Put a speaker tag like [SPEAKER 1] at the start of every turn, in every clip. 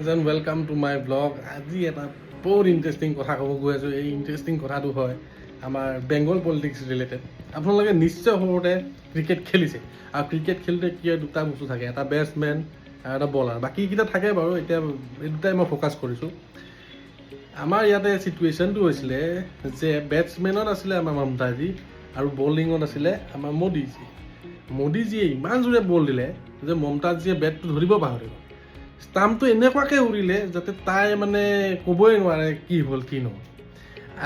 [SPEAKER 1] And welcome to my vlog. আজি এটা বহুত ইণ্টাৰেষ্টিং কথা ক'ব গৈ আছোঁ। এই ইণ্টাৰেষ্টিং কথাটো হয় আমাৰ বেংগল পলিটিক্স ৰিলেটেড। আপোনালোকে নিশ্চয় সৰুতে ক্ৰিকেট খেলিছে আৰু ক্ৰিকেট খেলোঁতে কি হয় দুটা বস্তু থাকে, এটা বেটছমেন আৰু এটা বলাৰ। বাকীকেইটা থাকে বাৰু, এতিয়া এই দুটাই মই ফ'কাছ কৰিছোঁ। আমাৰ ইয়াতে ছিটুৱেশ্যনটো হৈছিলে যে বেটছমেনত আছিলে আমাৰ মমতাজী আৰু বলিঙত আছিলে আমাৰ মোদীজী। মোদীজীয়ে ইমান জোৰে বল দিলে যে মমতাজীয়ে বেটটো ধৰিব পাহৰিব। ষ্টাম্পটো এনেকুৱাকৈ উৰিলে যাতে তাই মানে ক'বই নোৱাৰে কি হ'ল কি নহ'ল।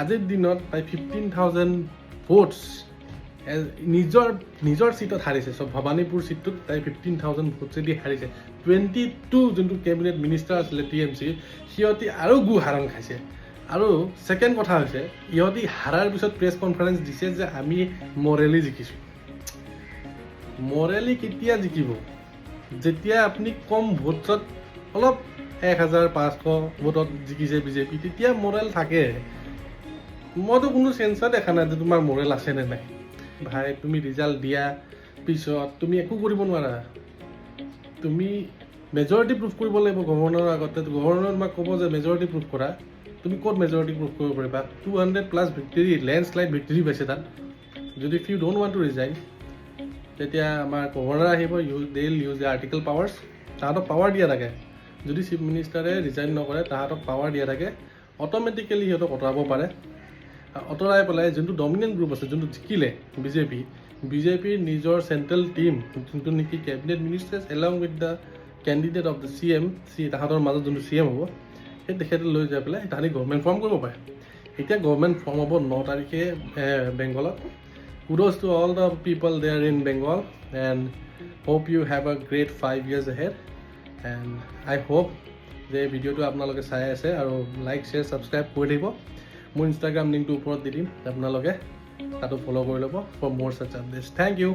[SPEAKER 1] আজিৰ দিনত তাই 15,000 ভোটছ নিজৰ ছিটত হাৰিছে। চব ভৱানীপুৰ ছিটটোত তাই 15,000 ভোটছেদি হাৰিছে। 22 যোনটো কেবিনেট মিনিষ্টাৰ আছিলে TMC, সিহঁতি আৰু হাৰণ খাইছে। আৰু ছেকেণ্ড কথা হৈছে ইহঁতি হাৰাৰ পিছত প্ৰেছ কনফাৰেঞ্চ দিছে যে আমি মৰেলি জিকিছোঁ। মৰেলি কেতিয়া জিকিব? যেতিয়া আপুনি কম ভোটছত অলপ 1,500 ভোটত জিকিছে বিজেপি, তেতিয়া মৰেল থাকে। মইতো কোনো চেঞ্চে দেখা নাই যে তোমাৰ মৰেল আছে নে নাই। ভাই তুমি ৰিজাল্ট দিয়া পিছত তুমি একো কৰিব নোৱাৰা। তুমি মেজৰিটি প্ৰুফ কৰিব লাগিব গভৰ্ণৰৰ আগতে। গভৰ্ণৰ তোমাক ক'ব যে মেজৰিটি প্ৰুফ কৰা। তুমি ক'ত মেজৰিটি প্ৰুফ কৰিব পাৰিবা? 200+ ভিক্টৰী, লেণ্ডশ্লাইড ভিক্টৰী পাইছে তাত। যদি if you don't want to resign, তেতিয়া আমাৰ গভৰ্ণৰ আহিব, they will use the article powers. তাহাঁতক পাৱাৰ দিয়া থাকে। যদি চিফ মিনিষ্টাৰে ৰিজাইন নকৰে তাহাঁতক পাৱাৰ দিয়া থাকে, অট'মেটিকেলি সিহঁতক আঁতৰাব পাৰে। আঁতৰাই পেলাই যোনটো ডমিনেণ্ট গ্ৰুপ আছে, যোনটো জিকিলে বিজেপিৰ নিজৰ চেণ্ট্ৰেল টীম, যোনটো নেকি cabinet ministers along with the candidate of the CM, তাহাঁতৰ মাজত যোনটো CM হ'ব, সেই তেখেতে লৈ যাই পেলাই তাহাঁতি গভৰ্ণমেণ্ট ফৰ্ম কৰিব পাৰে। এতিয়া গভৰ্ণমেণ্ট ফৰ্ম হ'ব 9 তাৰিখে বেংগলত। Kudos to all the people there in Bengal and hope you have a great 5 years ahead. And I hope যে ভিডিঅ'টো আপোনালোকে চাই আছে আৰু লাইক শ্বেয়াৰ ছাবস্ক্ৰাইব কৰি দিব। মোৰ ইনষ্টাগ্ৰাম লিংকটো ওপৰত দি দিম, আপোনালোকে তাতো ফ'ল' কৰি ল'ব ফৰ মোৰ ছাচ আপডেটছ। Thank U.